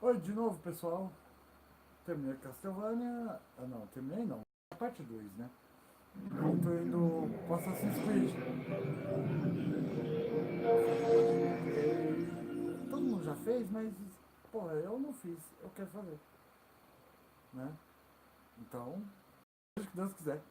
Oi, de novo, pessoal. Terminei Castlevania. Ah, não, terminei não. A parte 2, né? E tô indo pro Assassin's Creed. Vou fazer a parte gameplay. Todo mundo já fez, mas, porra, eu não fiz. Eu quero fazer, né? Então, seja o que Deus quiser.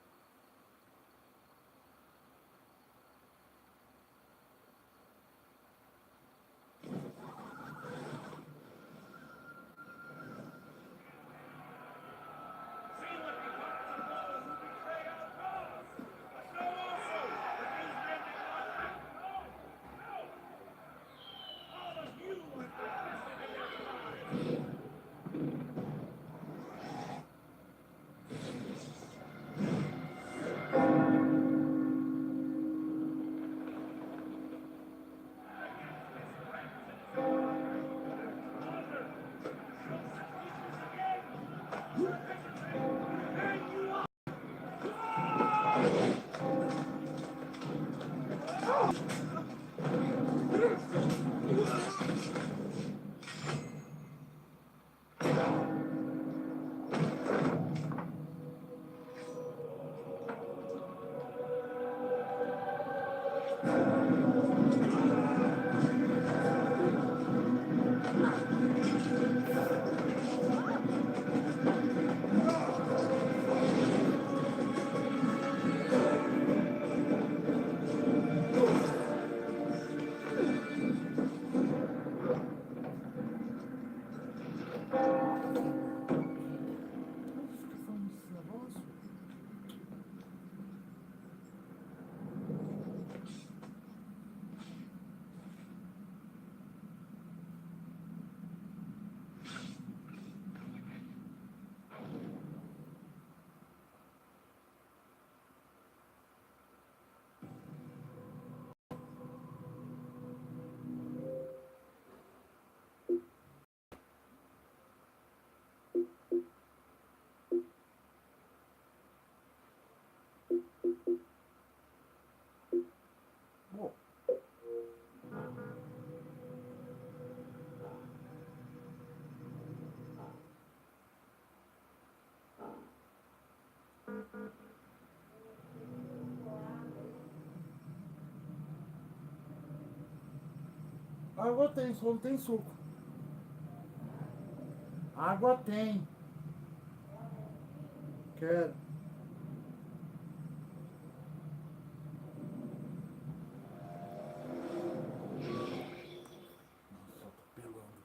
Notificação desse negócio? Bom, água tem, só não tem suco. Água tem. Quero. Nossa, tô pelando.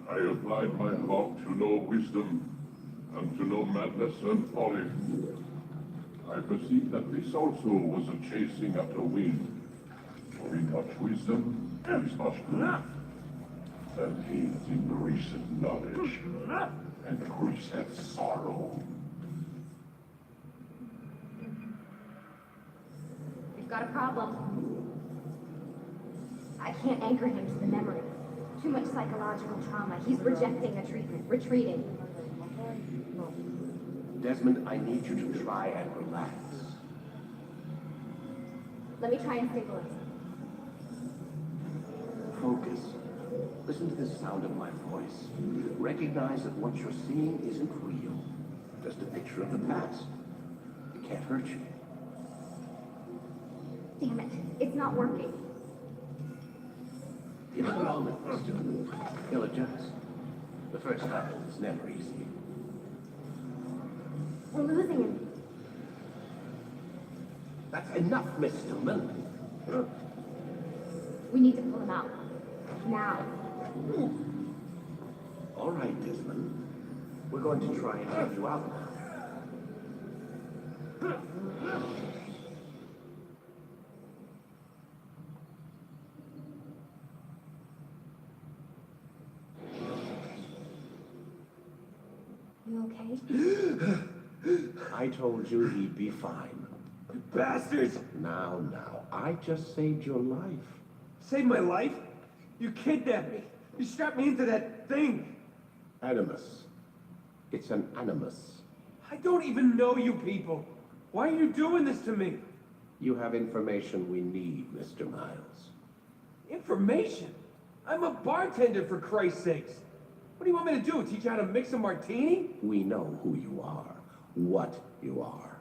I applied my heart to know wisdom, and to know madness and folly. I perceived that this also was a chasing after wind. For in much wisdom there is much grief, and hate increaseth knowledge, and increaseth sorrow. We've got a problem. I can't anchor him to the memory. Too much psychological trauma. He's rejecting the treatment, retreating. Desmond, I need you to try and relax. Let me try and stabilize him. Focus. Listen to the sound of my voice. Recognize that what you're seeing isn't real. Just a picture of the past. It can't hurt you. Damn it, it's not working. Give it a moment, mister. He'll adjust. The first time is never easy. We're losing him. That's enough, Miss Stillman. We need to pull him out. Now. All right, Desmond. We're going to try and get you out now. You okay? I told you he'd be fine. Bastards! Now, I just saved your life. Saved my life? You kidnapped me. You strapped me into that thing. Animus. It's an animus. I don't even know you people. Why are you doing this to me? You have information we need, Mr. Miles. Information? I'm a bartender, for Christ's sakes. What do you want me to do? Teach you how to mix a martini? We know who you are, what you are.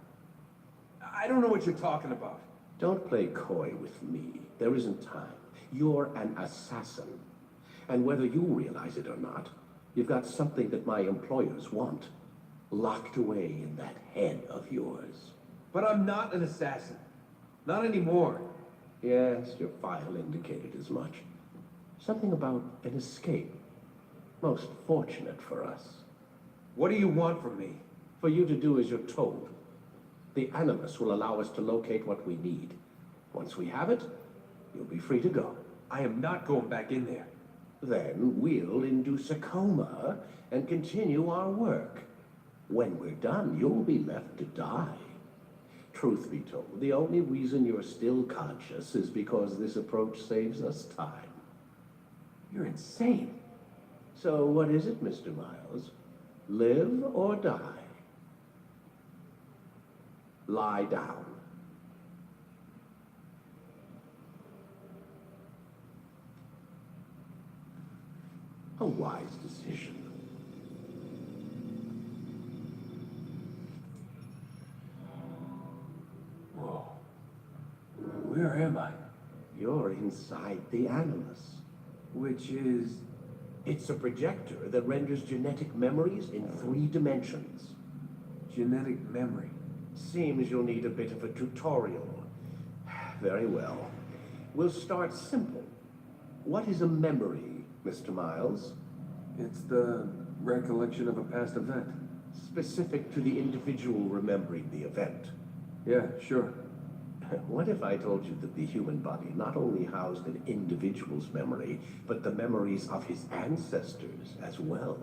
I don't know what you're talking about. Don't play coy with me. There isn't time. You're an assassin. And whether you realize it or not, you've got something that my employers want. Locked away in that head of yours. But I'm not an assassin. Not anymore. Yes, your file indicated as much. Something about an escape. Most fortunate for us. What do you want from me? For you to do as you're told. The Animus will allow us to locate what we need. Once we have it, you'll be free to go. I am not going back in there. Then we'll induce a coma and continue our work. When we're done, you'll be left to die. Truth be told, the only reason you're still conscious is because this approach saves us time. You're insane. So what is it, Mr. Miles? Live or die? Lie down. A wise decision. Whoa. Where am I? You're inside the Animus. Which is... It's a projector that renders genetic memories in 3 dimensions. genetic memory. Seems you'll need a bit of a tutorial. Very well. We'll start simple. What is a memory, Mr. Miles? It's the recollection of a past event. Specific to the individual remembering the event. Yeah, sure. What if I told you that the human body not only housed an individual's memory, but the memories of his ancestors as well?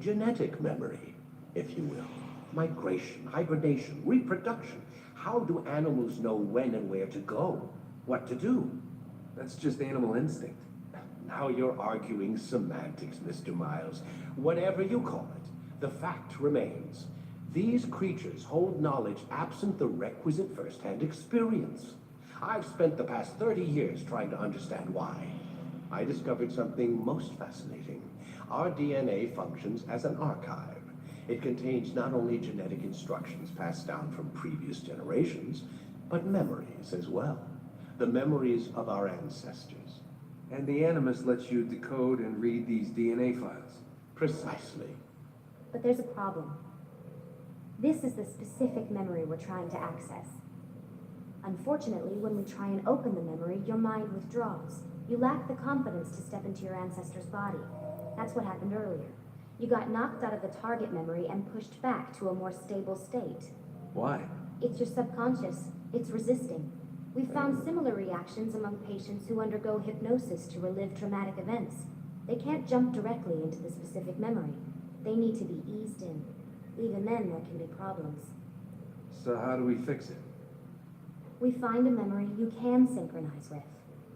Genetic memory, if you will. Migration, hibernation, reproduction. How do animals know when and where to go? What to do? That's just animal instinct. Now you're arguing semantics, Mr. Miles. Whatever you call it, the fact remains. These creatures hold knowledge absent the requisite first-hand experience. I've spent the past 30 years trying to understand why. I discovered something most fascinating. Our DNA functions as an archive. It contains not only genetic instructions passed down from previous generations, but memories as well. The memories of our ancestors. And the Animus lets you decode and read these DNA files. Precisely. But there's a problem. This is the specific memory we're trying to access. Unfortunately, when we try and open the memory, your mind withdraws. You lack the confidence to step into your ancestor's body. That's what happened earlier. You got knocked out of the target memory and pushed back to a more stable state. Why? It's your subconscious. It's resisting. We've found similar reactions among patients who undergo hypnosis to relive traumatic events. They can't jump directly into the specific memory. They need to be eased in. Even then, there can be problems. So how do we fix it? We find a memory you can synchronize with,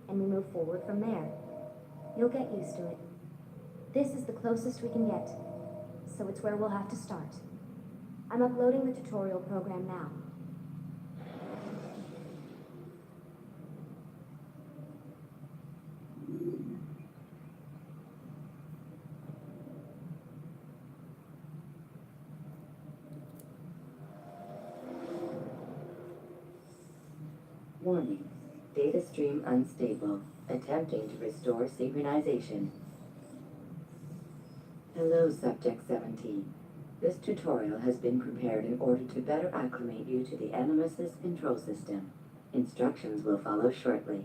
and we move forward from there. You'll get used to it. This is the closest we can get, so it's where we'll have to start. I'm uploading the tutorial program now. Warning. Data stream unstable. Attempting to restore synchronization. Hello, Subject 17. This tutorial has been prepared in order to better acclimate you to the Animus's control system. Instructions will follow shortly.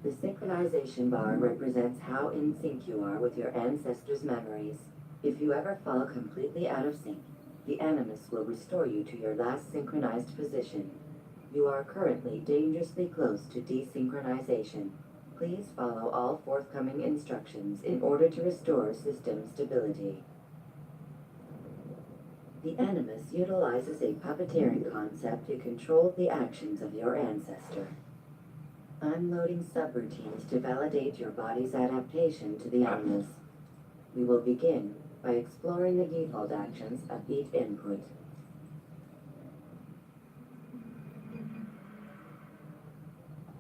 The synchronization bar represents how in sync you are with your ancestors' memories. If you ever fall completely out of sync, the Animus will restore you to your last synchronized position. You are currently dangerously close to desynchronization. Please follow all forthcoming instructions in order to restore system stability. The Animus utilizes a puppeteering concept to control the actions of your ancestor. I'm loading subroutines to validate your body's adaptation to the Animus. We will begin by exploring the default actions of each input.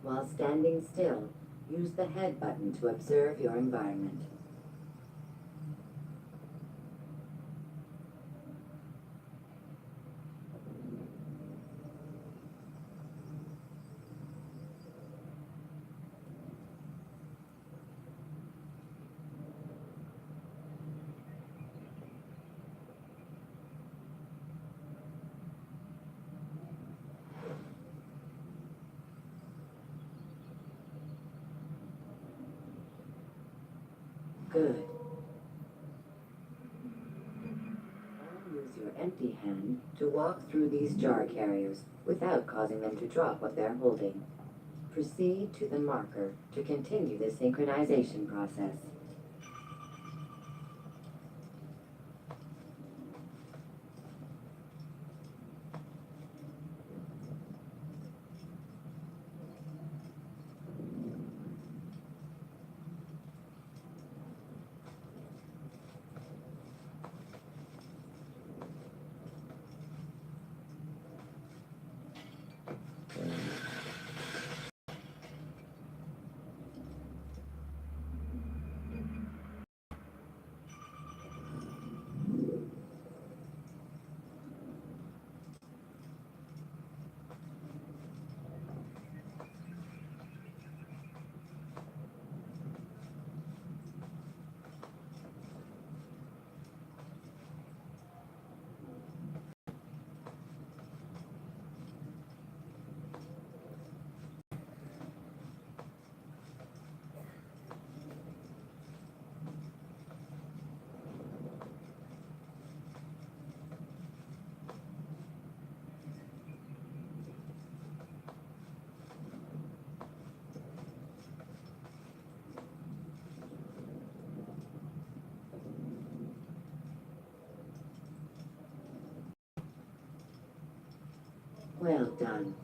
While standing still, use the head button to observe your environment. Good. Now use your empty hand to walk through these jar carriers without causing them to drop what they're holding. Proceed to the marker to continue the synchronization process. Well done.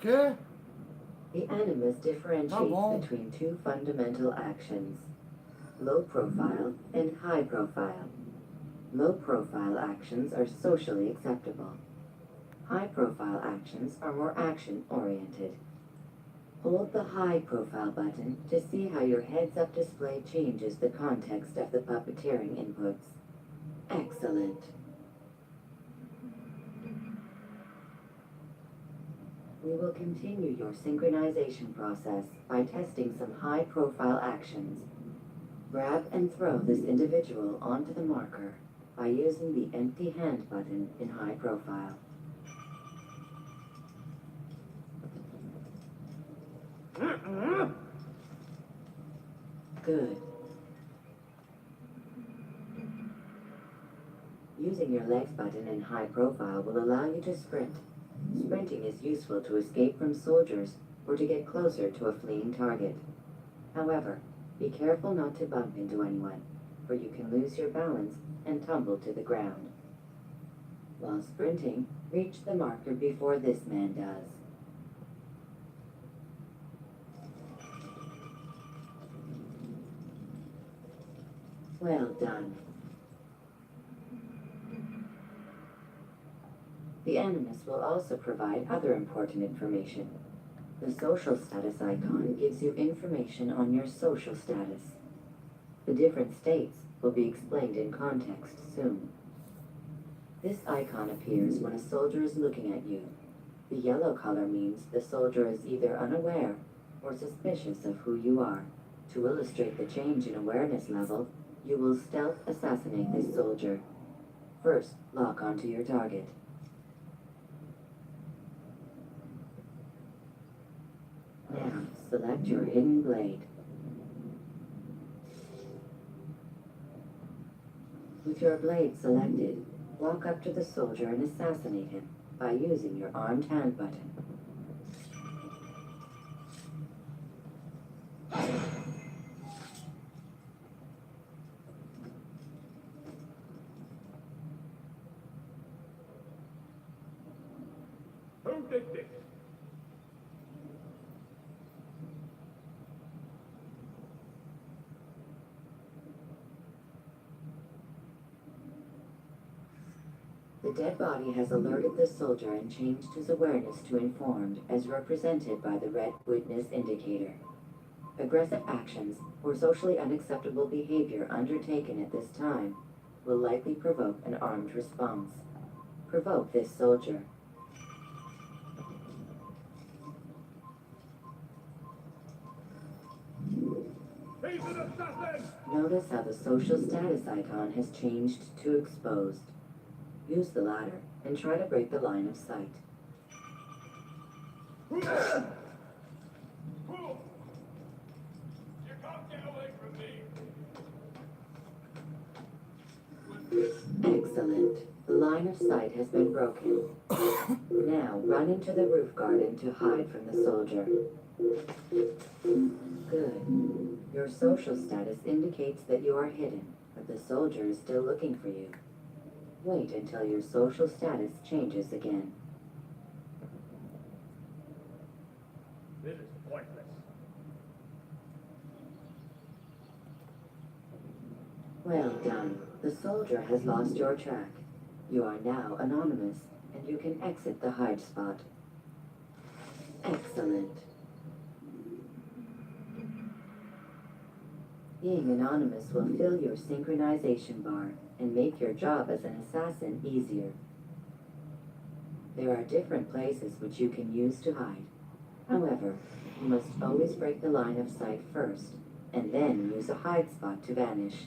Que? The animus differentiates bom. between two fundamental actions, low profile and high profile. Low profile actions are socially acceptable. High profile actions are more action oriented. Hold the high profile button to see how your heads up display changes the context of the puppeteering inputs. Excellent. We will continue your synchronization process by testing some high-profile actions. Grab and throw this individual onto the marker by using the empty hand button in high profile. Good. Using your legs button in high profile will allow you to sprint. Sprinting is useful to escape from soldiers or to get closer to a fleeing target. However, be careful not to bump into anyone, for you can lose your balance and tumble to the ground. While sprinting, reach the marker before this man does. Well done. The animus will also provide other important information. The social status icon gives you information on your social status. The different states will be explained in context soon. This icon appears when a soldier is looking at you. The yellow color means the soldier is either unaware or suspicious of who you are. To illustrate the change in awareness level, you will stealth assassinate this soldier. First, lock onto your target. Now, select your hidden blade. With your blade selected, walk up to the soldier and assassinate him by using your armed hand button. Who did this? The dead body has alerted the soldier and changed his awareness to informed, as represented by the red witness indicator. Aggressive actions or socially unacceptable behavior undertaken at this time will likely provoke an armed response. Provoke this soldier. Notice how the social status icon has changed to exposed. Use the ladder and try to break the line of sight. You can't get away from me! Excellent. The line of sight has been broken. Now run into the roof garden to hide from the soldier. Good. Your social status indicates that you are hidden, but the soldier is still looking for you. Wait until your social status changes again. This is pointless. Well done. The soldier has lost your track. You are now anonymous, and you can exit the hide spot. Excellent. Being anonymous will fill your synchronization bar and make your job as an assassin easier. There are different places which you can use to hide. However, you must always break the line of sight first, and then use a hide spot to vanish.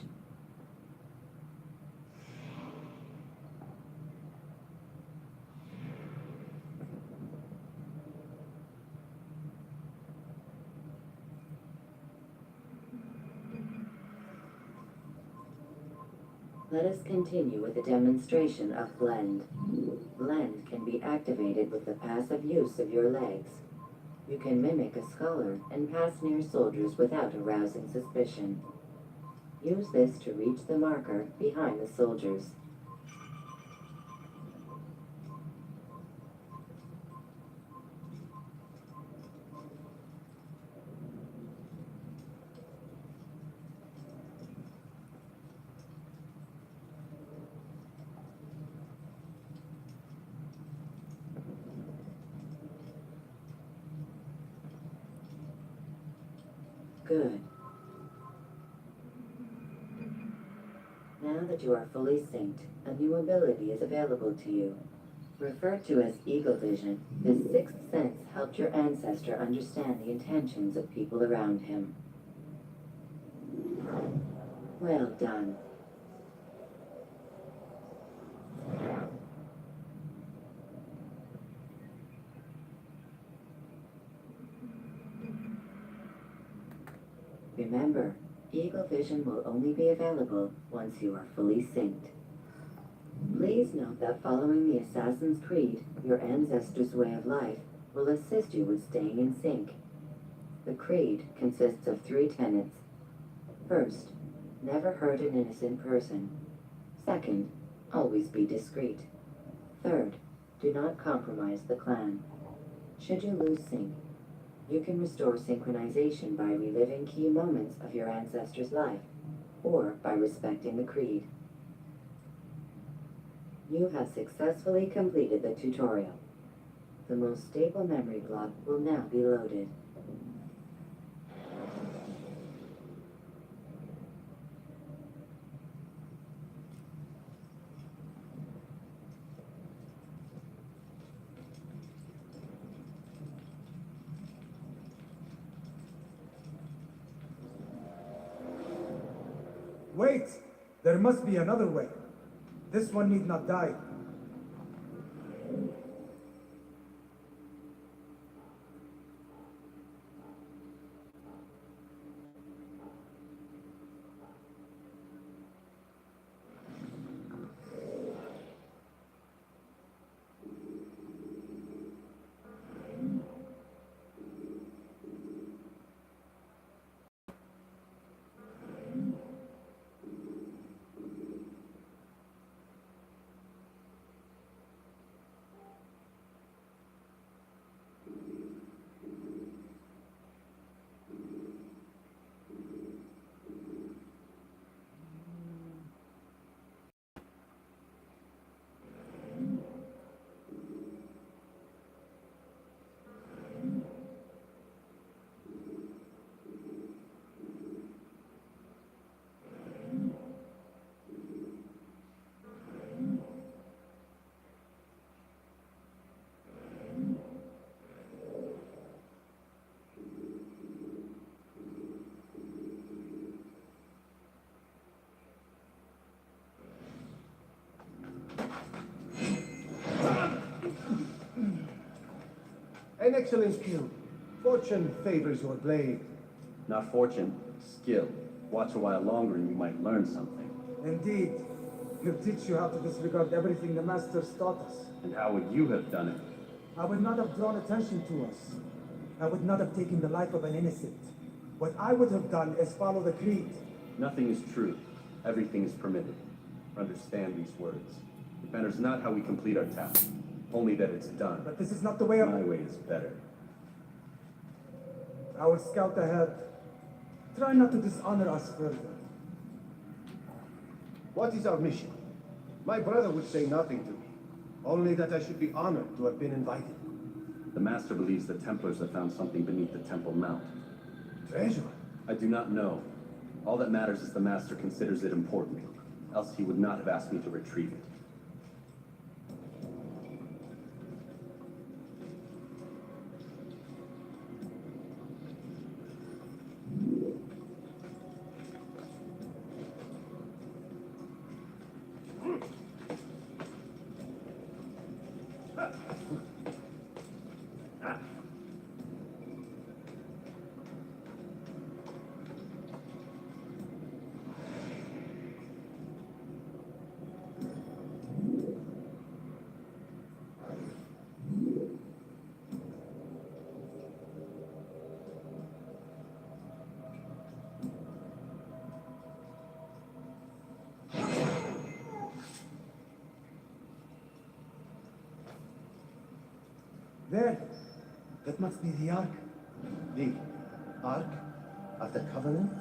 Let us continue with a demonstration of Blend. Blend can be activated with the passive use of your legs. You can mimic a scholar and pass near soldiers without arousing suspicion. Use this to reach the marker behind the soldiers. Good. Now that you are fully synced, a new ability is available to you. Referred to as Eagle Vision, this sixth sense helped your ancestor understand the intentions of people around him. Well done. Remember, Eagle Vision will only be available once you are fully synced. Please note that following the Assassin's Creed, your ancestors' way of life, will assist you with staying in sync. The Creed consists of 3 tenets. First, never hurt an innocent person. Second, always be discreet. Third, do not compromise the clan. Should you lose sync, you can restore synchronization by reliving key moments of your ancestor's life, or by respecting the Creed. You have successfully completed the tutorial. The most stable memory block will now be loaded. Wait! There must be another way. This one need not die. An excellent skill. Fortune favors your blade. Not fortune, skill. Watch a while longer and you might learn something. Indeed. He'll teach you how to disregard everything the Masters taught us. And how would you have done it? I would not have drawn attention to us. I would not have taken the life of an innocent. What I would have done is follow the creed. Nothing is true. Everything is permitted. Understand these words. It matters not how we complete our task, only that it's done. But this is not the way of... My way is better. I will scout ahead. Try not to dishonor us further. What is our mission? My brother would say nothing to me. Only that I should be honored to have been invited. The Master believes the Templars have found something beneath the Temple Mount. Treasure? I do not know. All that matters is the Master considers it important. Else he would not have asked me to retrieve it. There. That must be the Ark. The Ark of the Covenant?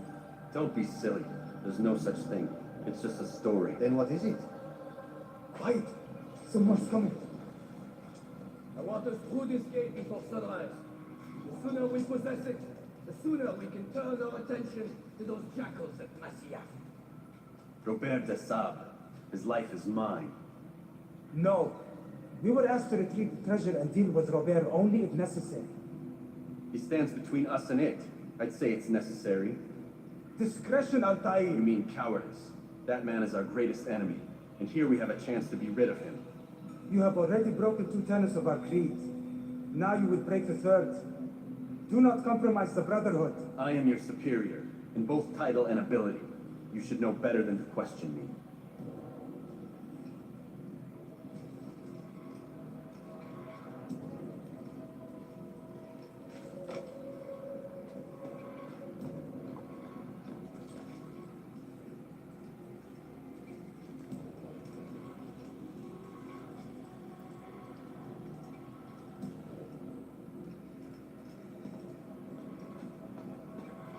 Don't be silly. There's no such thing. It's just a story. Then what is it? Quiet. Someone's coming. I want us through this gate before sunrise. The sooner we possess it, the sooner we can turn our attention to those jackals at Masyaf. Robert de Sable. His life is mine. No. We were asked to retrieve the treasure and deal with Robert only if necessary. He stands between us and it. I'd say it's necessary. Discretion, Altair. You mean cowardice. That man is our greatest enemy, and here we have a chance to be rid of him. You have already broken 2 tenets of our creed. Now you will break the 3rd. Do not compromise the Brotherhood. I am your superior, in both title and ability. You should know better than to question me.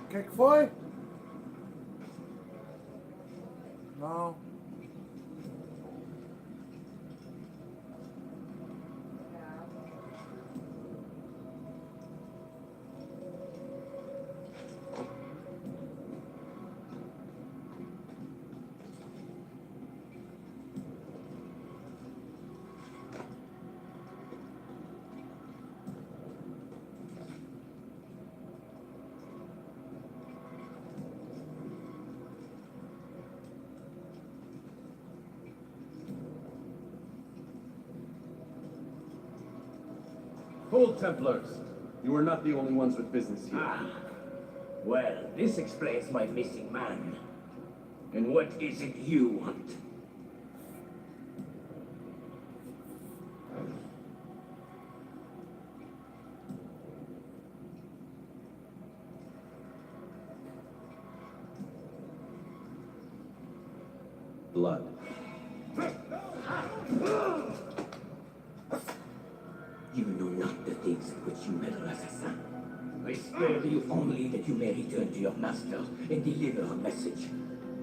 O que foi? Não. Hold, Templars! You are not the only ones with business here. Ah, well, this explains my missing man. And what is it you want? Blood. You know not the things in which you meddle, assassin. I spare you only that you may return to your master and deliver a message.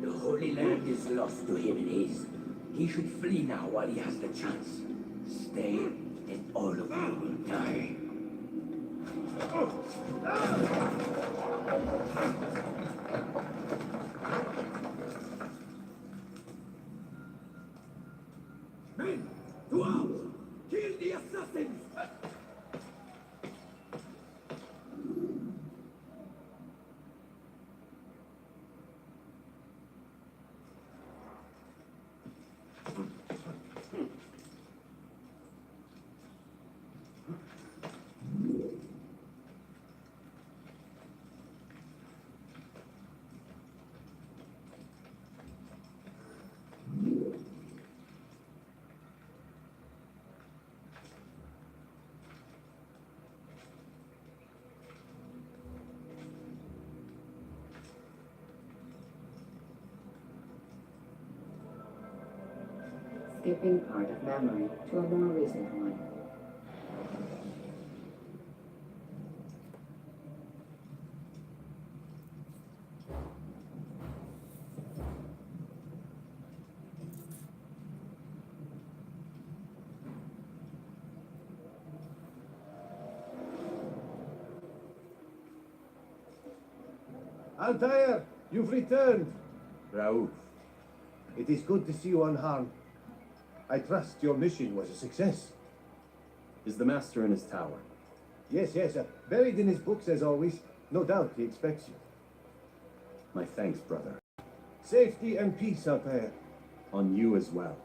The Holy Land is lost to him and his. He should flee now while he has the chance. Stay, and all of you will die. Men, to arms! Kill the assassins! skipping part of memory to a more recent one. Altair, you've returned. Raouf, It is good to see you unharmed. I trust your mission was a success. is the master in his tower? Yes, buried in his books as always. No doubt he expects you. My thanks, brother. Safety and peace, Altair. On you as well.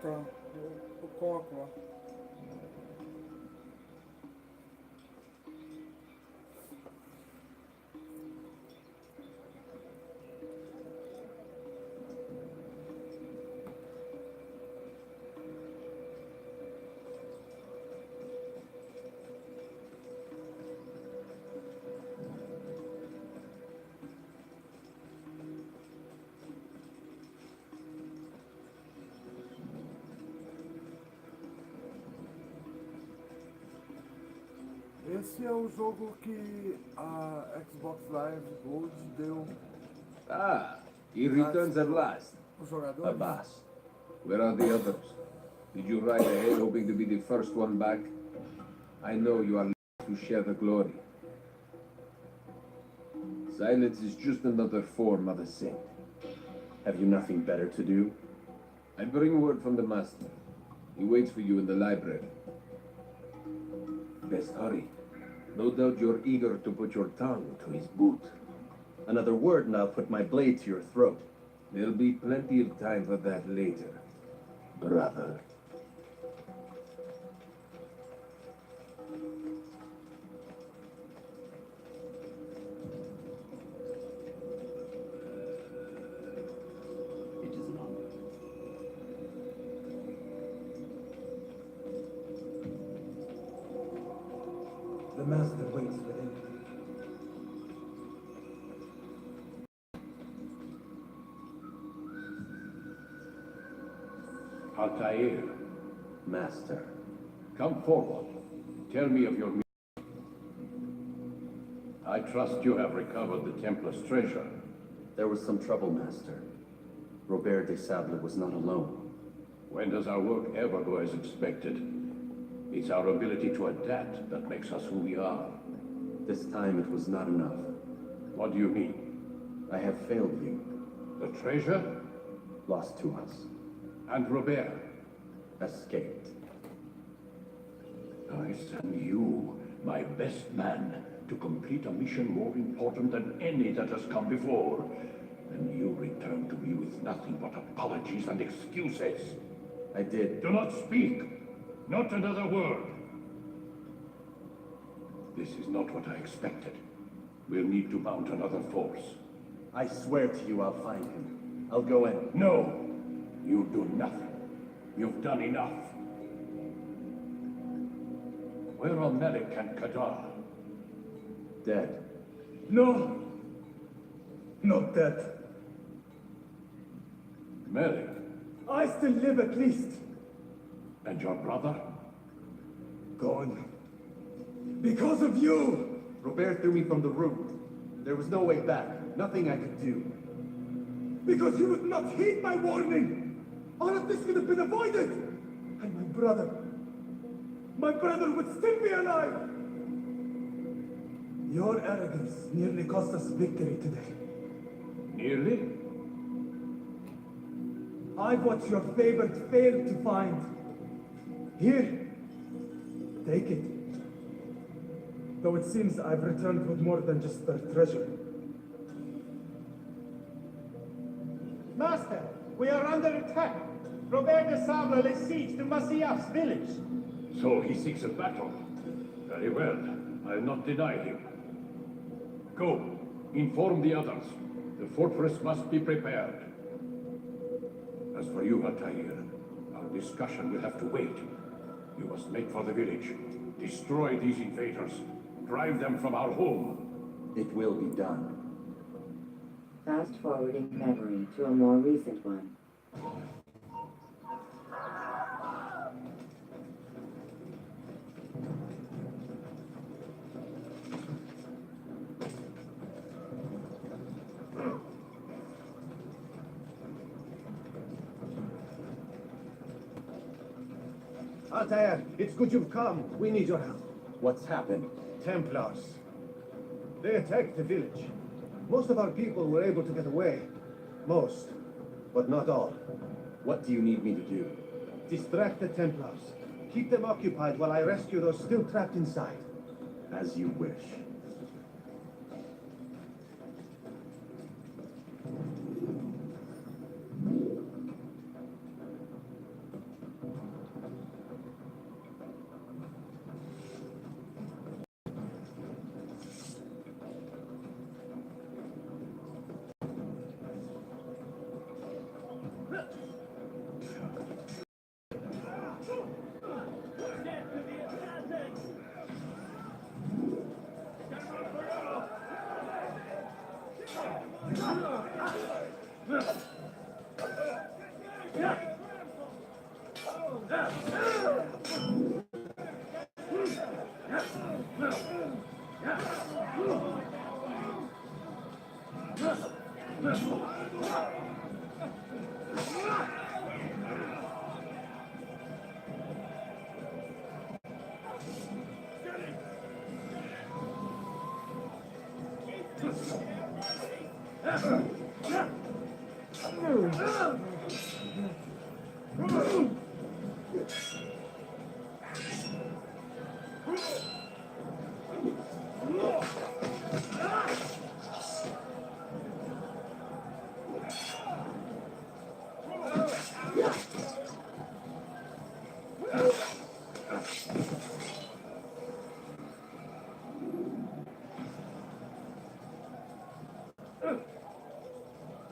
Tá, eu coloco lá. Esse é o jogo que a Xbox Live Gold deu Ah, he returns at last. os jogadores. Abbas, where are the others? Did you ride ahead hoping to be the first one back? I know you are to share the glory. Silence is just another form of assent. Have you nothing better to do? I bring word from the master. He waits for you in the library. Best hurry. No doubt you're eager to put your tongue to his boot. Another word and I'll put my blade to your throat. There'll be plenty of time for that later, brother. It is not. The master waits within. Altair, Master. come forward. Tell me of your mission. I trust you have recovered the Templar's treasure. There was some trouble, Master. Robert de Sable was not alone. When does our work ever go as expected? It's our ability to adapt that makes us who we are. This time it was not enough. What do you mean? I have failed you. The treasure? Lost to us. And Robert? Escaped. I send you, my best man, to complete a mission more important than any that has come before. And you return to me with nothing but apologies and excuses. I did. Do not speak. Not another word. This is not what I expected. We'll need to mount another force. I swear to you I'll find him. I'll go in. No! You do nothing. You've done enough. Where are Melik and Kadar? Dead. No! Not dead. Melik? I still live at least. And your brother? Gone. Because of you! Robert threw me from the roof. There was no way back. Nothing I could do. Because you would not heed my warning! All of this could have been avoided! And my brother would still be alive! Your arrogance nearly cost us victory today. Nearly? I've what your favored failed to find. Here, take it. Though it seems I've returned with more than just their treasure. Master, we are under attack. Robert de Sable lays siege to Masyaf's village. So he seeks a battle. Very well. I'll not deny him. Go. Inform the others. The fortress must be prepared. As for you, Altair, our discussion will have to wait. You must make for the village. Destroy these invaders. Drive them from our home. It will be done. Fast-forwarding memory to a more recent one. Altair, it's good you've come. We need your help. What's happened? Templars. They attacked the village. Most of our people were able to get away. Most, but not all. What do you need me to do? Distract the Templars. Keep them occupied while I rescue those still trapped inside. As you wish.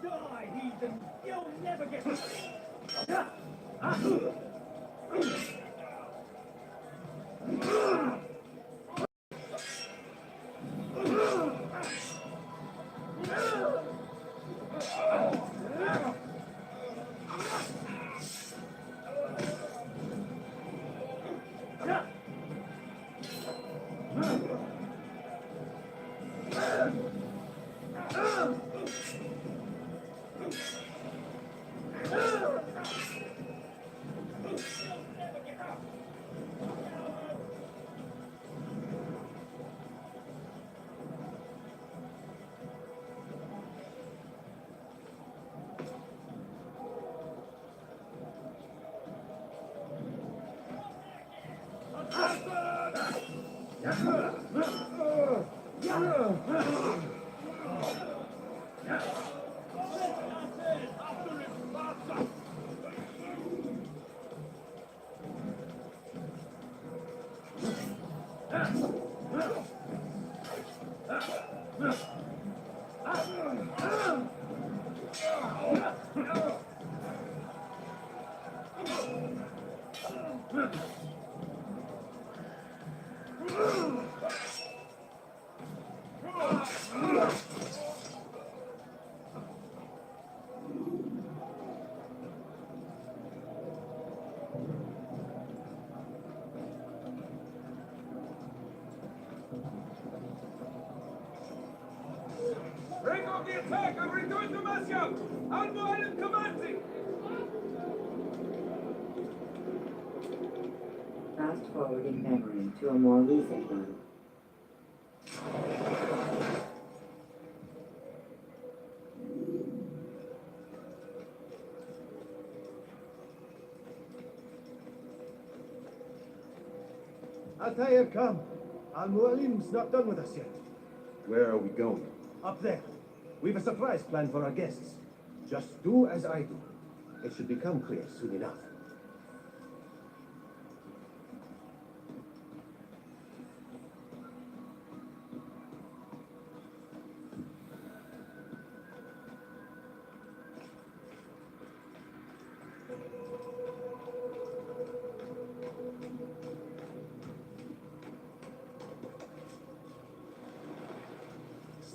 Die, heathen! You'll never get... Break off the attack and return to Masyaf! Al-Mu'allim commanding! Fast forwarding memory to a more recent one. Altair, come. Al-Mu'alim's not done with us yet. Where are we going? Up there. We've a surprise plan for our guests. Just do as I do. It should become clear soon enough.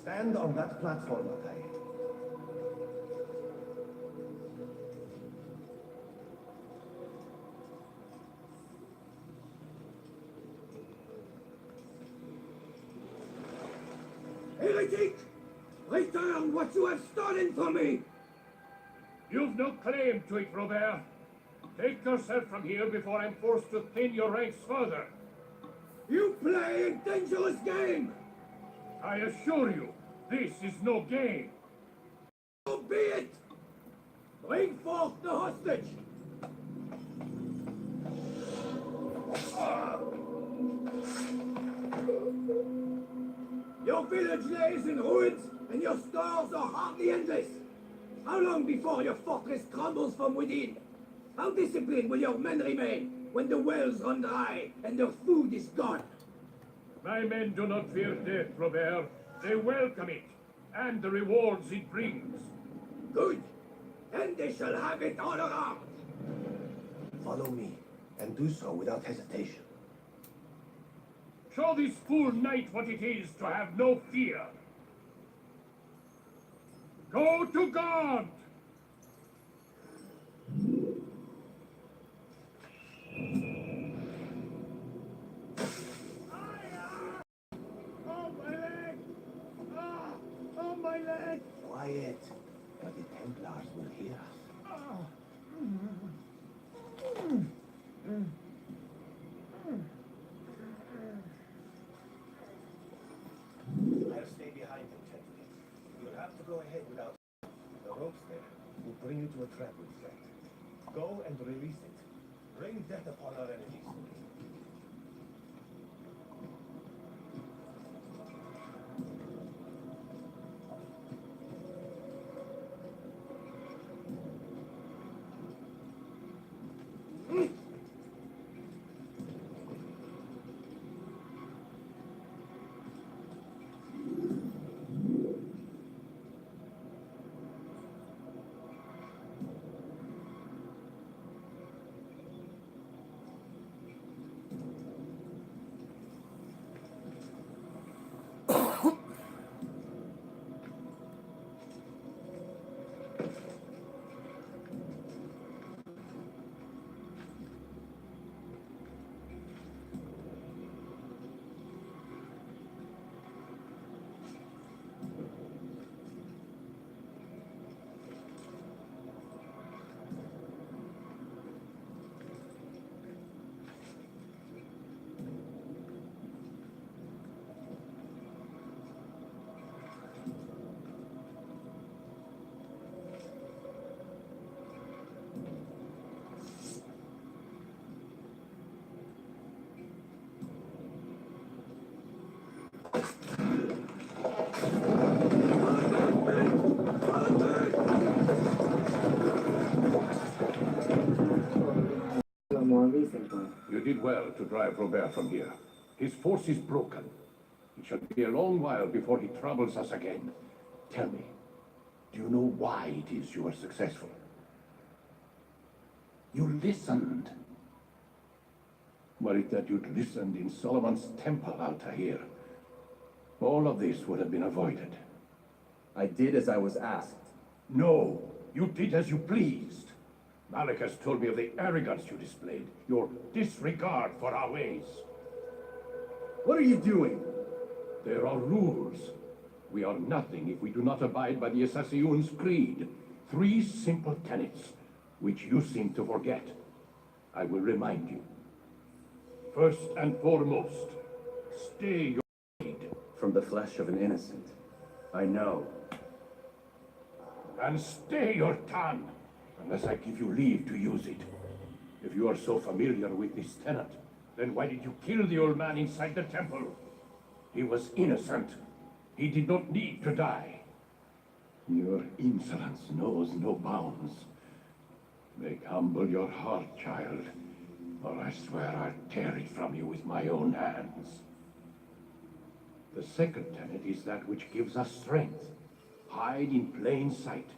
Stand on that platform, Altair. Heretic! Return what you have stolen from me! You've no claim to it, Robert. Take yourself from here before I'm forced to thin your ranks further. You play a dangerous game! I assure you, this is no game. So be it! Bring forth the hostage! Your village lays in ruins, and your stores are hardly endless. How long before your fortress crumbles from within? How disciplined will your men remain when the wells run dry and their food is gone? My men do not fear death, Robert. They welcome it, and the rewards it brings. Good. Then they shall have it all around. Follow me, and do so without hesitation. Show this fool knight what it is to have no fear. Go to God! Oh, my leg! Ah! Oh, my leg! Quiet, or the Templars will hear us. I'll stay behind in 10 minutes. You'll have to go ahead without... The ropes there will bring you to a trap we've set. Go and release it. Bring death upon our enemies. A more recent one. You did well to drive Robert from here. His force is broken. It shall be a long while before he troubles us again. Tell me, do you know why it is you were successful? You listened. Were it that you'd listened in Solomon's temple, Altair, all of this would have been avoided. I did as I was asked. No, you did as you pleased. Malik has told me of the arrogance you displayed, your disregard for our ways. What are you doing? There are rules. We are nothing if we do not abide by the Assassin's creed. 3 simple tenets, which you seem to forget. I will remind you. First and foremost, stay your blade. From the flesh of an innocent. I know. And stay your tongue, unless I give you leave to use it. If you are so familiar with this tenet, then why did you kill the old man inside the temple? He was innocent. He did not need to die. Your insolence knows no bounds. Make humble your heart, child, or I swear I'll tear it from you with my own hands. The second tenet is that which gives us strength. Hide in plain sight.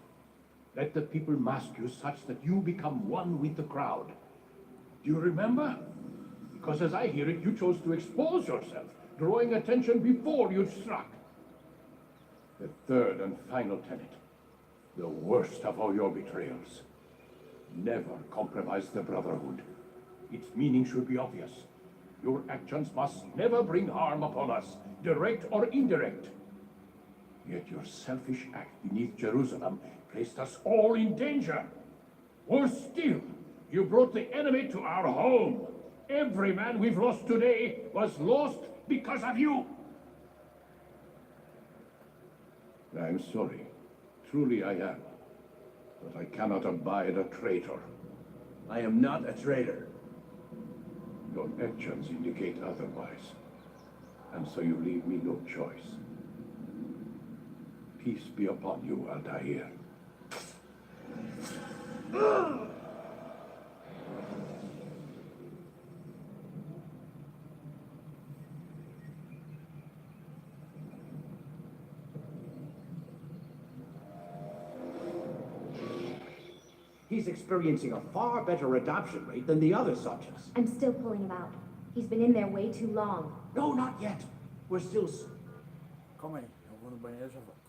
Let the people mask you such that you become one with the crowd. Do you remember? Because as I hear it, you chose to expose yourself, drawing attention before you struck. The third and final tenet, the worst of all your betrayals. Never compromise the Brotherhood. Its meaning should be obvious. Your actions must never bring harm upon us, direct or indirect. Yet your selfish act beneath Jerusalem placed us all in danger. Worse still, you brought the enemy to our home. Every man we've lost today was lost because of you. I'm sorry. Truly I am. But I cannot abide a traitor. I am not a traitor. Your actions indicate otherwise. And so you leave me no choice. Peace be upon you, Altair. He's experiencing a far better adoption rate than the other subjects. I'm still pulling him out. He's been in there way too long. No, not yet. We're still... Calma aí, eu vou no banheiro e já volto.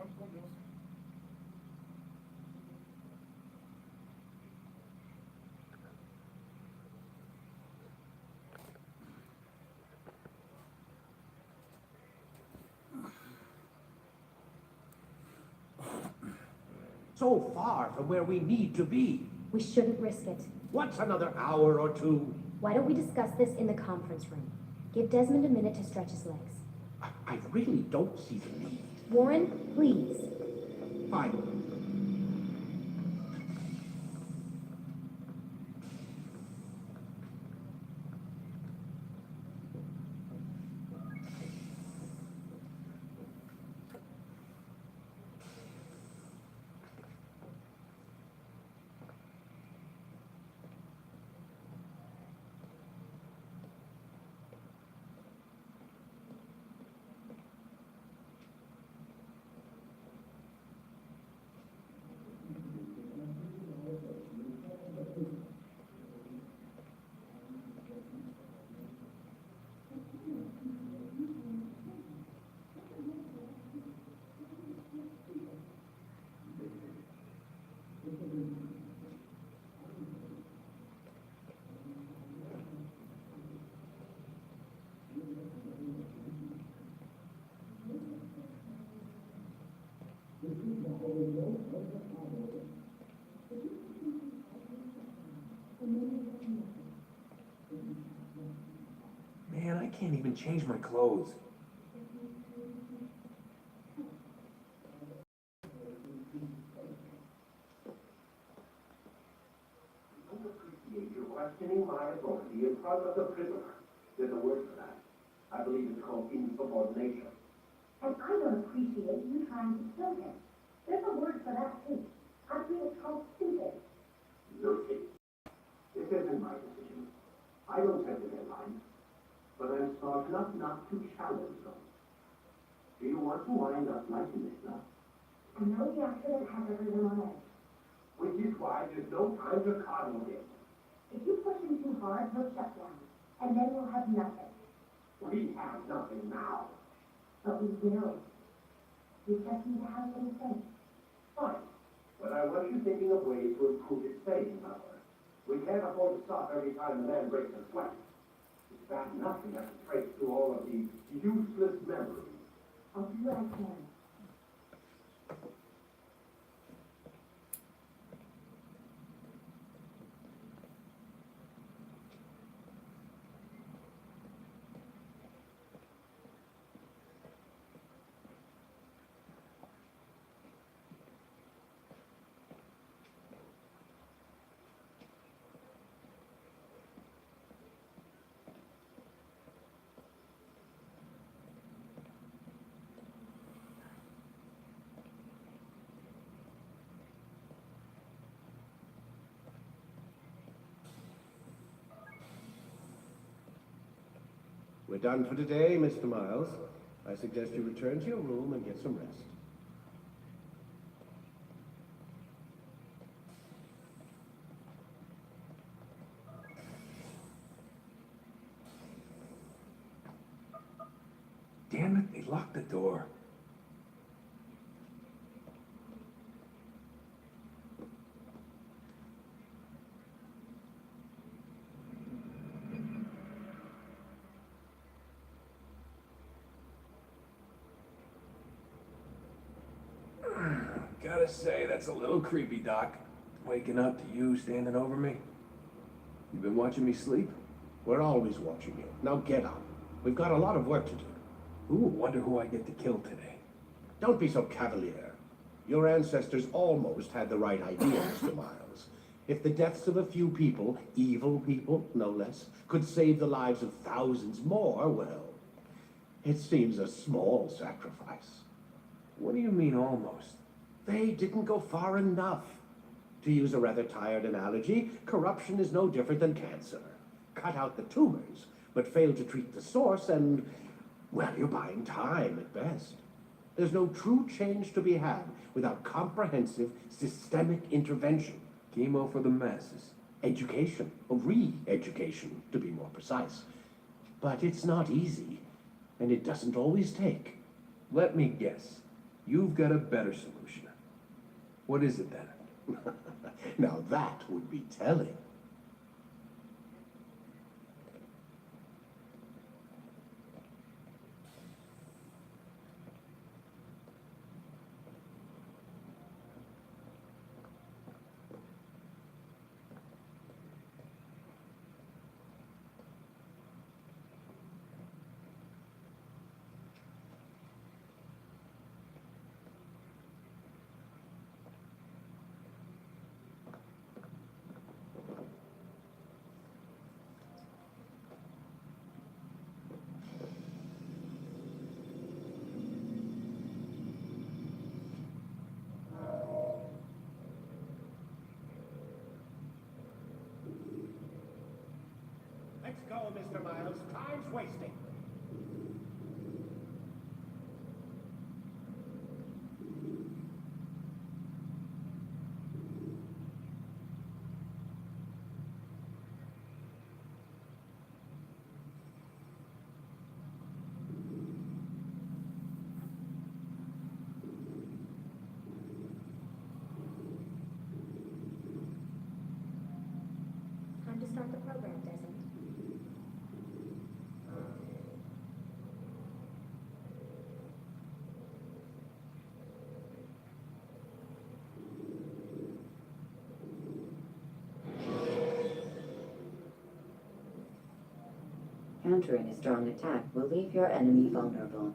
Vamos com Deus. So far from where we need to be. We shouldn't risk it. What's another hour or two? Why don't we discuss this in the conference room? Give Desmond a minute to stretch his legs. I really don't see the need. Warren, please. Fine. Man, I can't even change my clothes. You're questioning my authority in front of the prisoner. There's a word for that. I believe it's called insubordination. And I don't appreciate you trying to kill him. There's a word for that, too. I feel it's called stupid. Lucy, this isn't my decision. I don't set the deadlines, but I'm smart enough not to challenge them. Do you want to wind up like this now? I know the accident has everyone on edge. Which is why there's no time to coddle him. If you push him too hard, he'll shut down. And then we'll have nothing. We have nothing now. But we will. We just need to have what he thinks. Fine. But I want you thinking of ways to improve his staying power. We can't afford to stop every time the man breaks a sweat. It's bad enough we have to trace through all of these useless memories. I'll do what I can. We're done for today, Mr. Miles. I suggest you return to your room and get some rest. Damn it, they locked the door. Gotta say, that's a little creepy, Doc. Waking up to you standing over me. You been watching me sleep? We're always watching you. Now get up. We've got a lot of work to do. Ooh, wonder who I get to kill today. Don't be so cavalier. Your ancestors almost had the right idea, Mr. Miles. If the deaths of a few people, evil people, no less, could save the lives of thousands more, well, it seems a small sacrifice. What do you mean, almost? They didn't go far enough. To use a rather tired analogy, corruption is no different than cancer. Cut out the tumors, but fail to treat the source and, well, you're buying time at best. There's no true change to be had without comprehensive, systemic intervention. Chemo for the masses. Education, or re-education, to be more precise. But it's not easy, and it doesn't always take. Let me guess. You've got a better solution. What is it then? Now that would be telling. Let's go, Mr. Miles. Time's wasting. Time to start the program, Desmond. Countering a strong attack will leave your enemy vulnerable.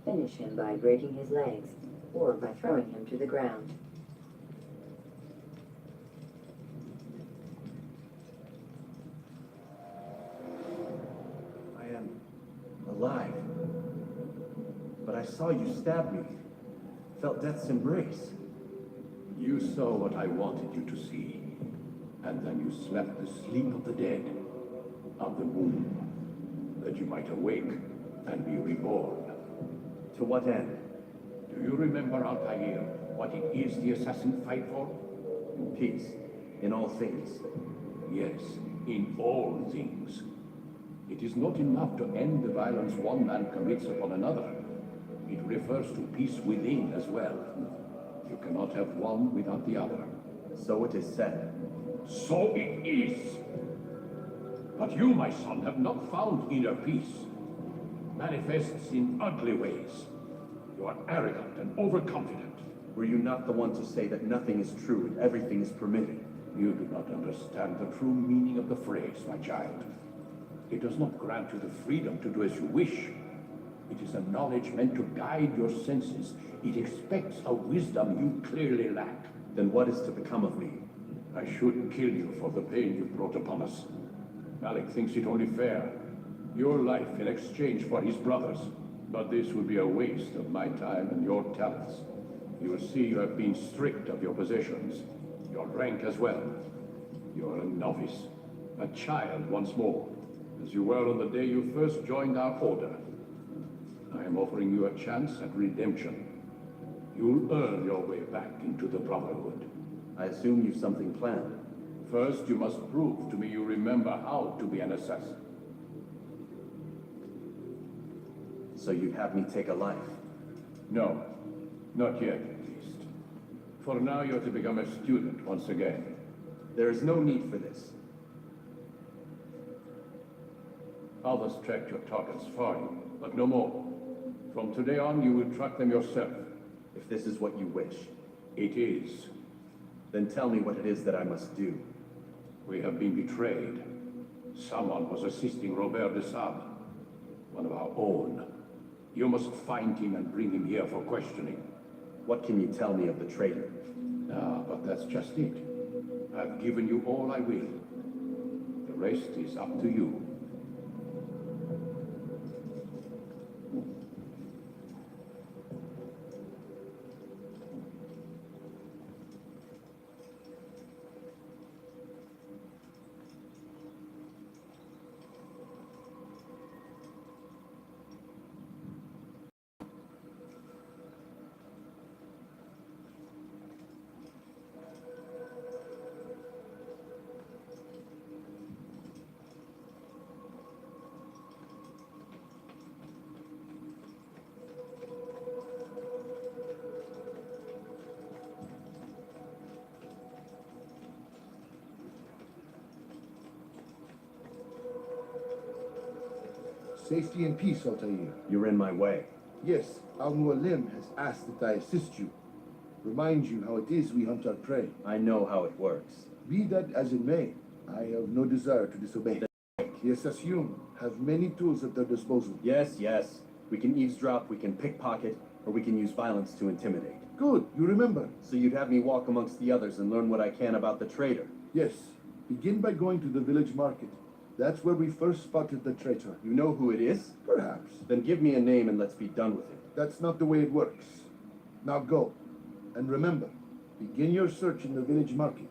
Finish him by breaking his legs, or by throwing him to the ground. I am alive. But I saw you stab me. Felt death's embrace. You saw what I wanted you to see. And then you slept the sleep of the dead, of the womb, that you might awake and be reborn. To what end? Do you remember, Altair, what it is the assassin fight for? Peace. In all things. Yes, in all things. It is not enough to end the violence one man commits upon another. It refers to peace within as well. You cannot have one without the other. So it is said. So it is. But you, my son, have not found inner peace. Manifests in ugly ways. You are arrogant and overconfident. Were you not the one to say that nothing is true and everything is permitted? You do not understand the true meaning of the phrase, my child. It does not grant you the freedom to do as you wish. It is a knowledge meant to guide your senses. It expects a wisdom you clearly lack. Then what is to become of me? I should kill you for the pain you brought upon us. Malik thinks it only fair. Your life in exchange for his brother's. But this would be a waste of my time and your talents. You will see you have been stripped of your possessions, your rank as well. You are a novice, a child once more, as you were on the day you first joined our order. I am offering you a chance at redemption. You'll earn your way back into the Brotherhood. I assume you've something planned. First, you must prove to me you remember how to be an assassin. So you'd have me take a life? No, not yet, at least. For now, you're to become a student once again. There is no need for this. Others tracked your targets for you, but no more. From today on, you will track them yourself. If this is what you wish. It is. Then tell me what it is that I must do. We have been betrayed. Someone was assisting Robert de Sable, one of our own. You must find him and bring him here for questioning. What can you tell me of the traitor? Ah, but that's just it. I've given you all I will. The rest is up to you. Safety and peace, Altair. You're in my way. Yes, Al-Mualim has asked that I assist you. Remind you how it is we hunt our prey. I know how it works. Be that as it may, I have no desire to disobey. The Assassin have many tools at their disposal. Yes, yes. We can eavesdrop, we can pickpocket, or we can use violence to intimidate. Good, you remember. So you'd have me walk amongst the others and learn what I can about the traitor? Yes. Begin by going to the village market. That's where we first spotted the traitor. You know who it is? Perhaps. Then give me a name and let's be done with it. That's not the way it works. Now go. And remember, begin your search in the village market.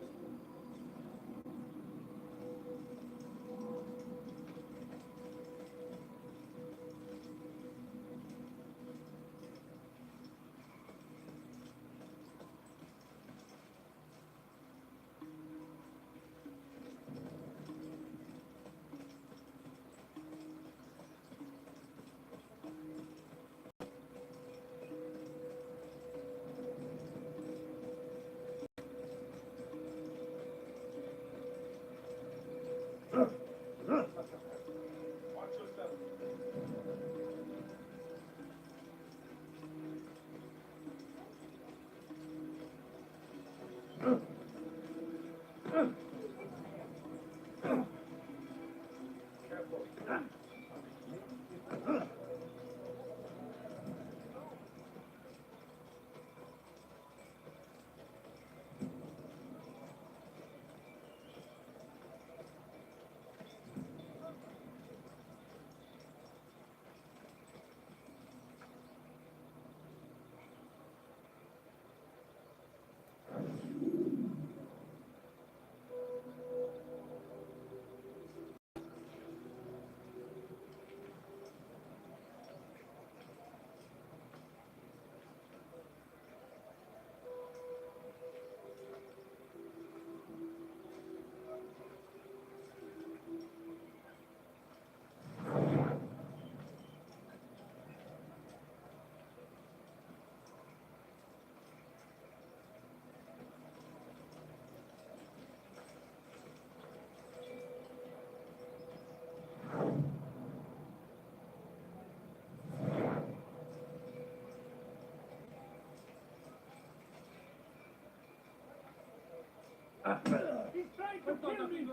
He's trying to kill me!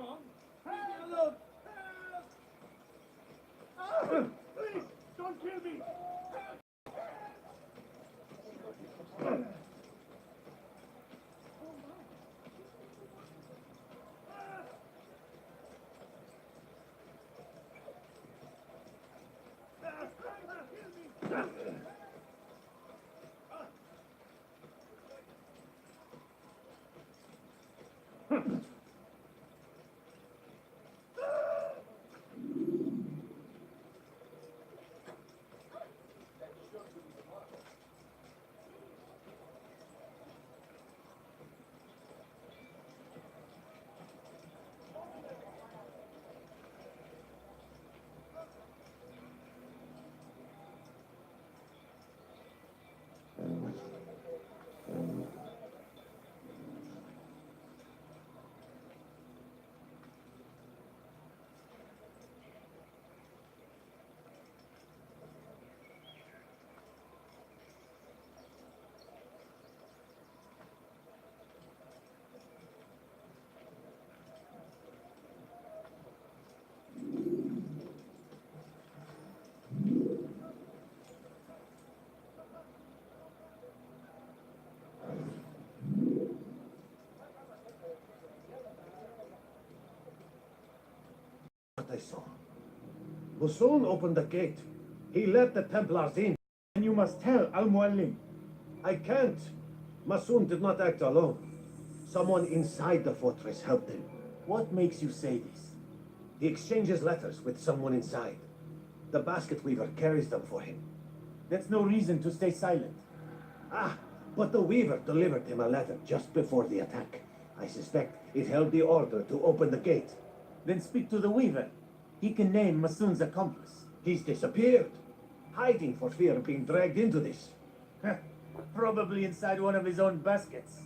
Help! Help! Please, don't kill me! What I saw. Musoon opened the gate. He let the Templars in. And you must tell Al-Mualim. I can't. Masoon did not act alone. Someone inside the fortress helped him. What makes you say this? He exchanges letters with someone inside. The basket weaver carries them for him. That's no reason to stay silent. Ah, but the weaver delivered him a letter just before the attack. I suspect it held the order to open the gate. Then speak to the weaver. He can name Masoon's accomplice. He's disappeared, hiding for fear of being dragged into this. Probably inside one of his own baskets.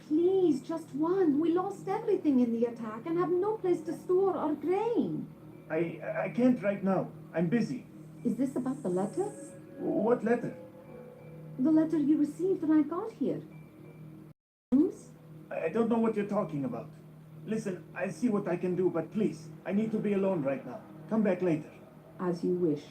Please, just one. We lost everything in the attack and have no place to store our grain. I can't right now. I'm busy. Is this about the letter? What letter? The letter you received when I got here. News? I don't know what you're talking about. Listen, I'll see what I can do, but please, I need to be alone right now. Come back later. As you wish.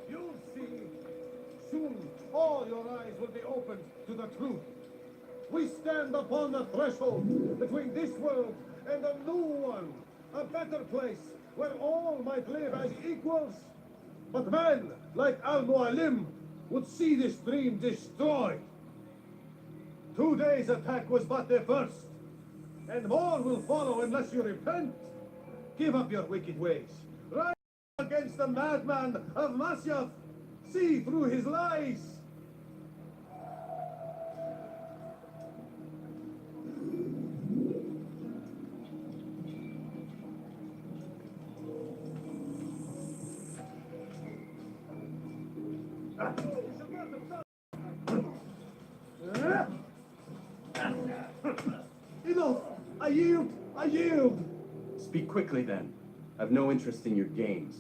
You'll see. Soon all your eyes will be opened to the truth. We stand upon the threshold between this world and a new one, a better place where all might live as equals. But man, like Al-Mualim, would see this dream destroyed. Today's attack was but the first, and more will follow unless you repent. Give up your wicked ways. Rise against the madman of Masyaf. See through his lies. Enough! I yield! I yield! Speak quickly then. I've no interest in your games.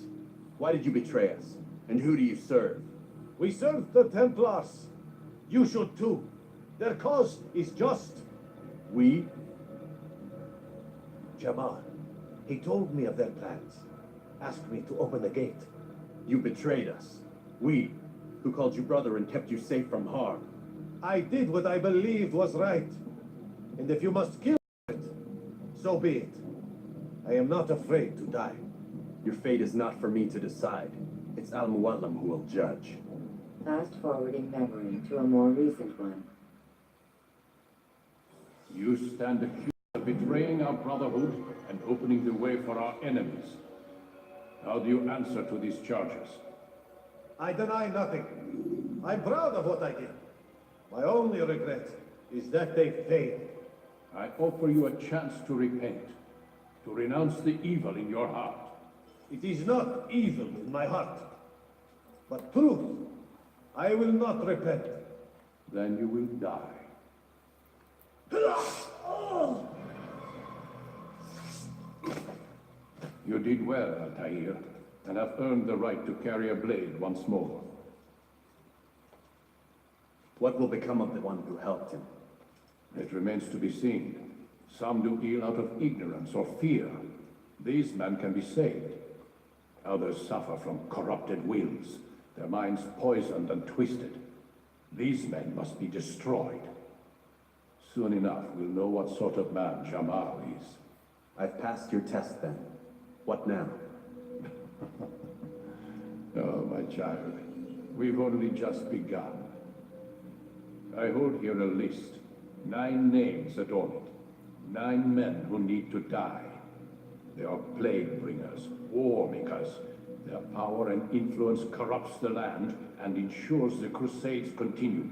Why did you betray us? And who do you serve? We serve the Templars. You should too. Their cause is just. We? Jamal, he told me of their plans. Asked me to open the gate. You betrayed us. We, who called you brother and kept you safe from harm. I did what I believed was right. And if you must kill it, so be it. I am not afraid to die. Your fate is not for me to decide. It's Al-Mualim who will judge. Fast forwarding memory to a more recent one. You stand accused of betraying our brotherhood and opening the way for our enemies. How do you answer to these charges? I deny nothing. I'm proud of what I did. My only regret is that they failed. I offer you a chance to repent, to renounce the evil in your heart. It is not evil in my heart, but truth. I will not repent. Then you will die. You did well, Altair, and have earned the right to carry a blade once more. What will become of the one who helped him? It remains to be seen. Some do ill out of ignorance or fear. These men can be saved. Others suffer from corrupted wills, their minds poisoned and twisted. These men must be destroyed. Soon enough, we'll know what sort of man Jamal is. I've passed your test then. What now? Oh, my child, we've only just begun. I hold here a list. 9 names adorn it. 9 men who need to die. They are plague bringers, war makers. Their power and influence corrupts the land and ensures the crusades continue.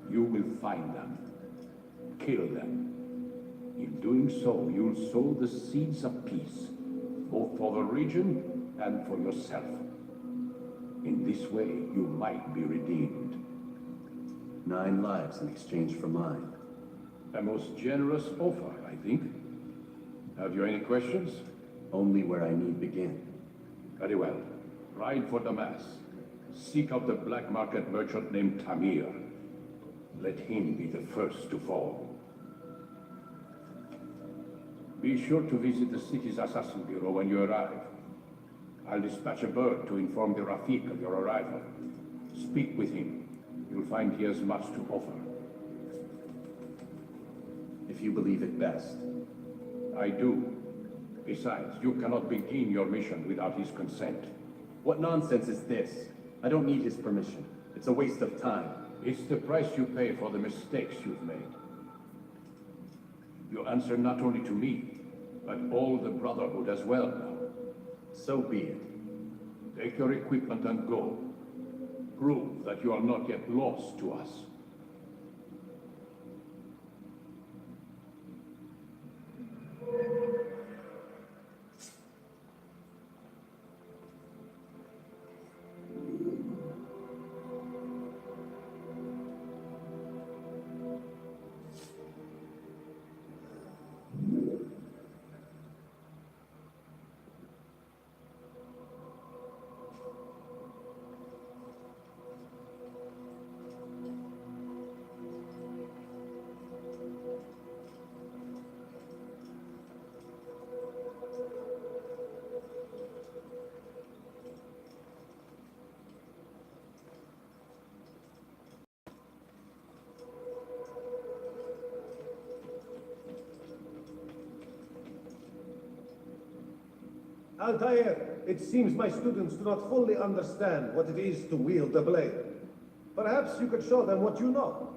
You will find them. Kill them. In doing so, you'll sow the seeds of peace, both for the region and for yourself. In this way, you might be redeemed. 9 lives in exchange for mine. A most generous offer, I think. Have you any questions? Only where I need begin. Very well. Ride for Damas. Seek out the black market merchant named Tamir. Let him be the first to fall. Be sure to visit the city's assassin bureau when you arrive. I'll dispatch a bird to inform the Rafik of your arrival. Speak with him. You'll find he has much to offer. If you believe it best. I do. Besides, you cannot begin your mission without his consent. What nonsense is this? I don't need his permission. It's a waste of time. It's the price you pay for the mistakes you've made. You answer not only to me, but all the Brotherhood as well now. So be it. Take your equipment and go. Prove that you are not yet lost to us. Altair, it seems my students do not fully understand what it is to wield the blade. Perhaps you could show them what you know.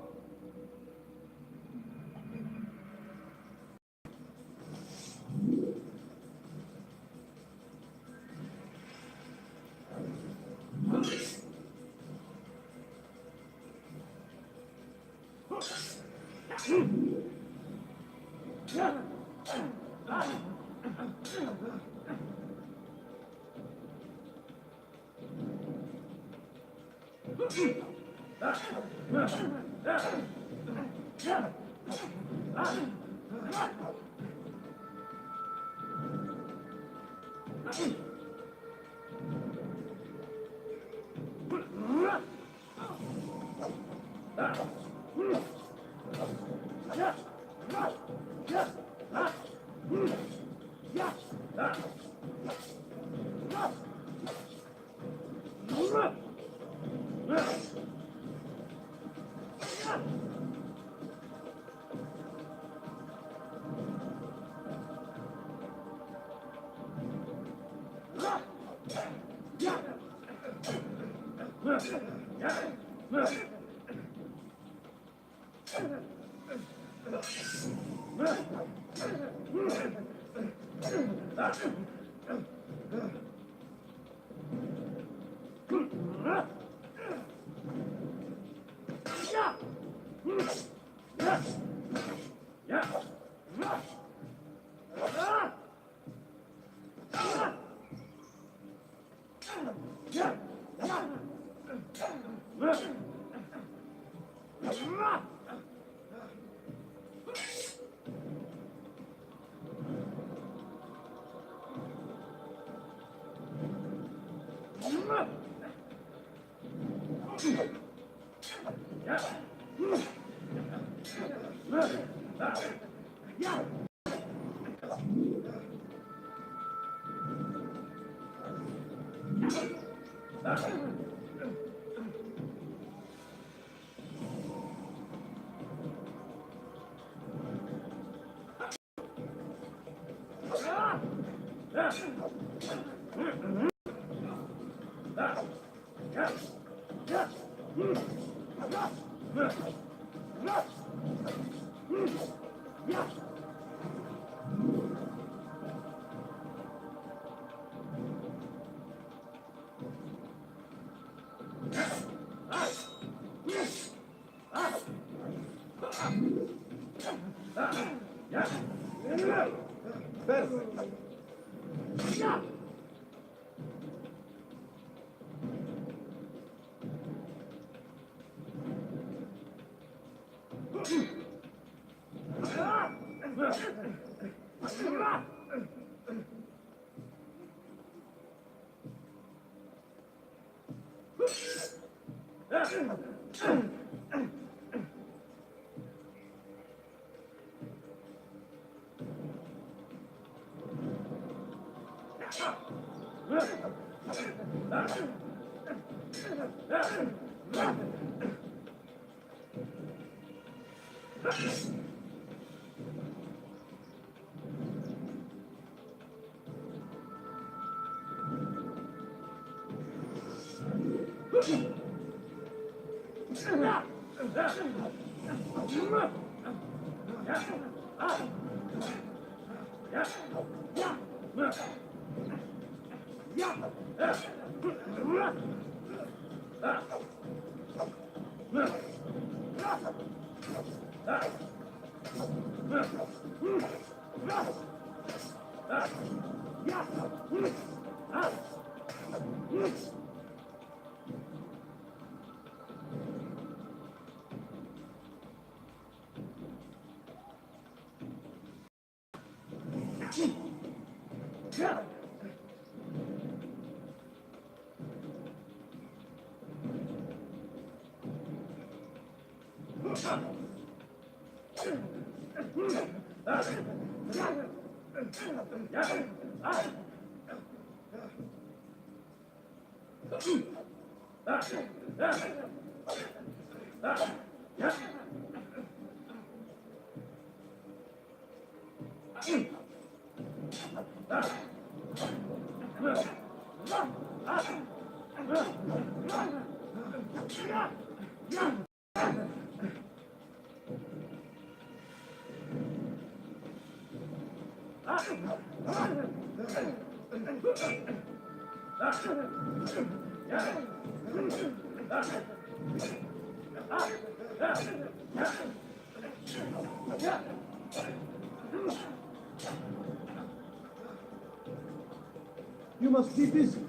You must be busy.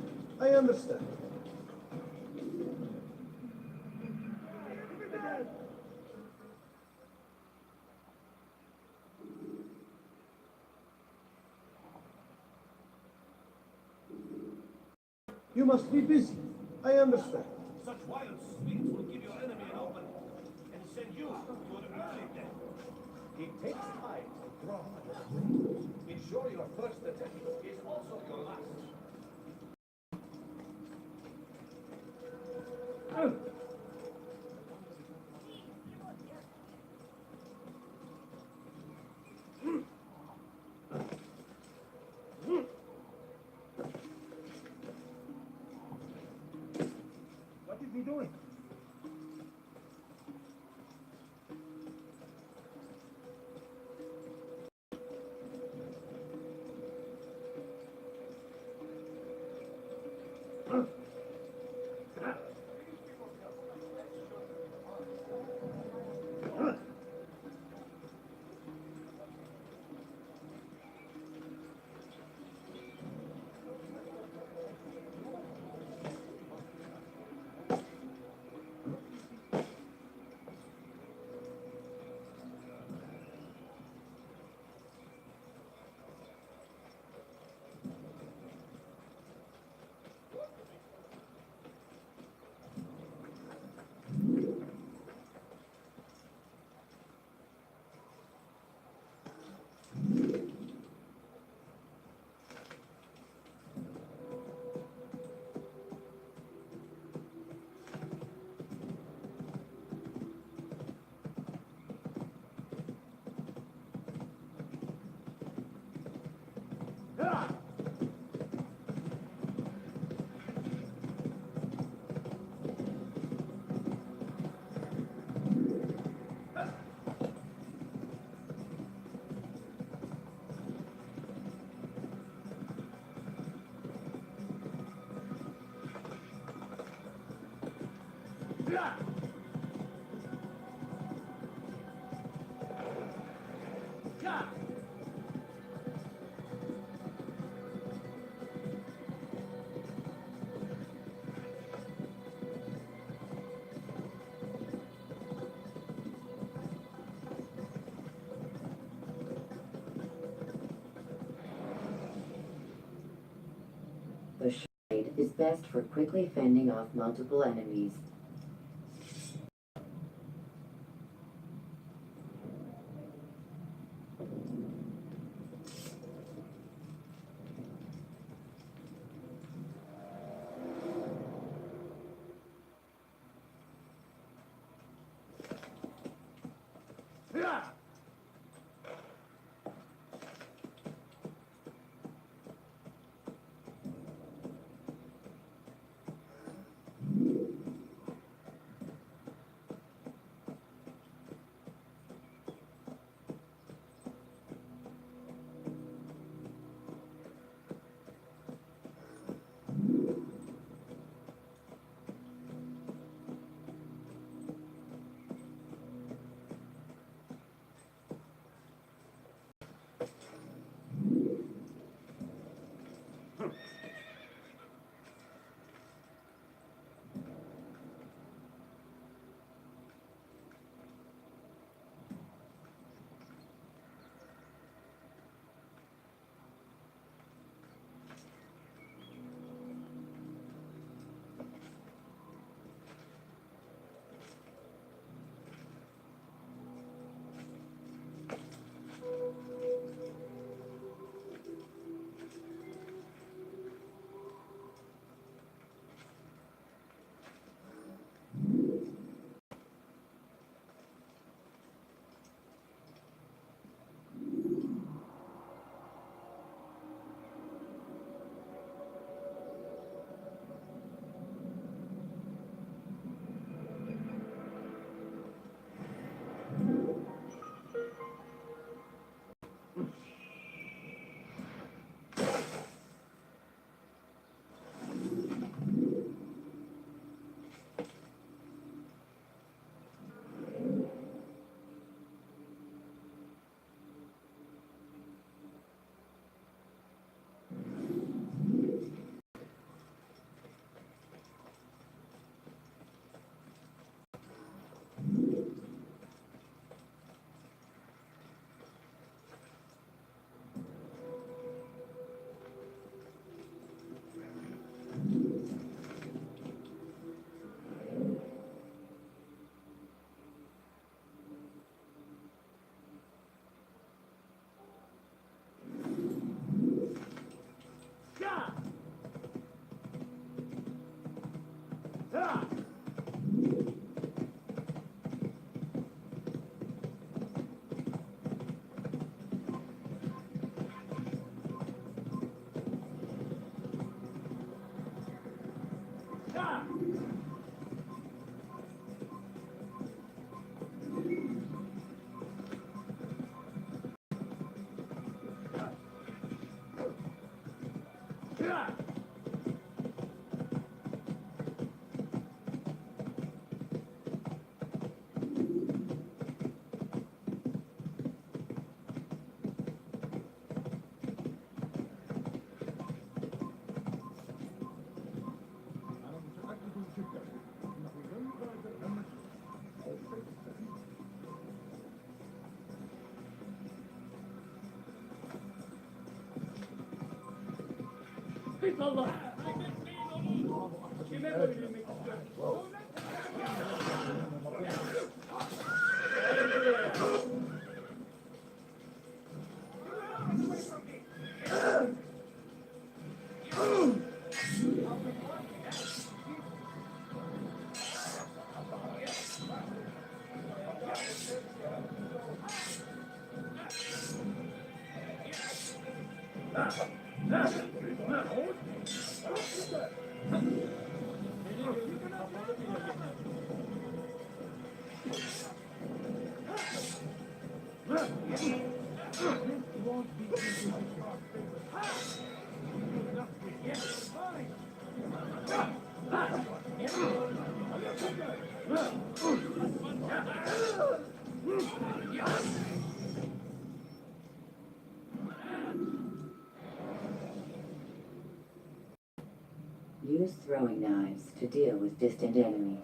I understand. You must be busy. I understand. Such wild sweets will give your enemy an open and send you to an early death. It takes time to draw another blade. Ensure your first attempt is also your last. What is he doing? The shade is best for quickly fending off multiple enemies. Use throwing knives to deal with distant enemies.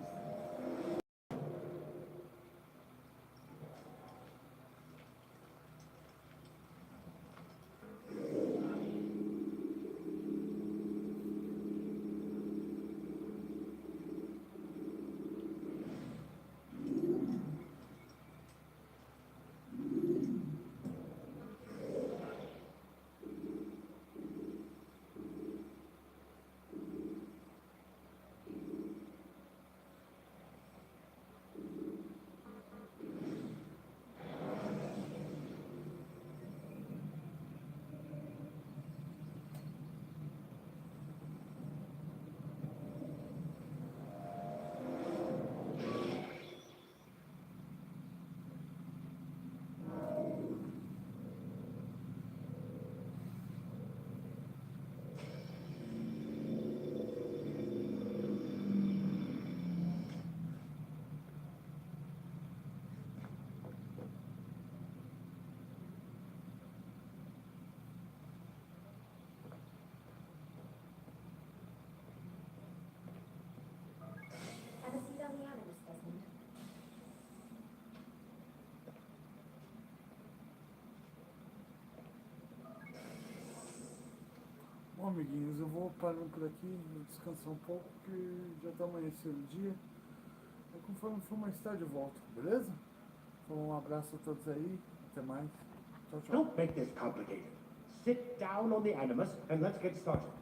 Have a seat on the animus, Desmond. Bom, amiguinhos, eu vou parando por aqui, vou descansar um pouco, porque já tá amanhecendo o dia. E conforme for mais tarde eu volto, beleza? Então um abraço a todos aí, até mais. Tchau, tchau. Don't make this complicated. Sit down on the animus and let's get started.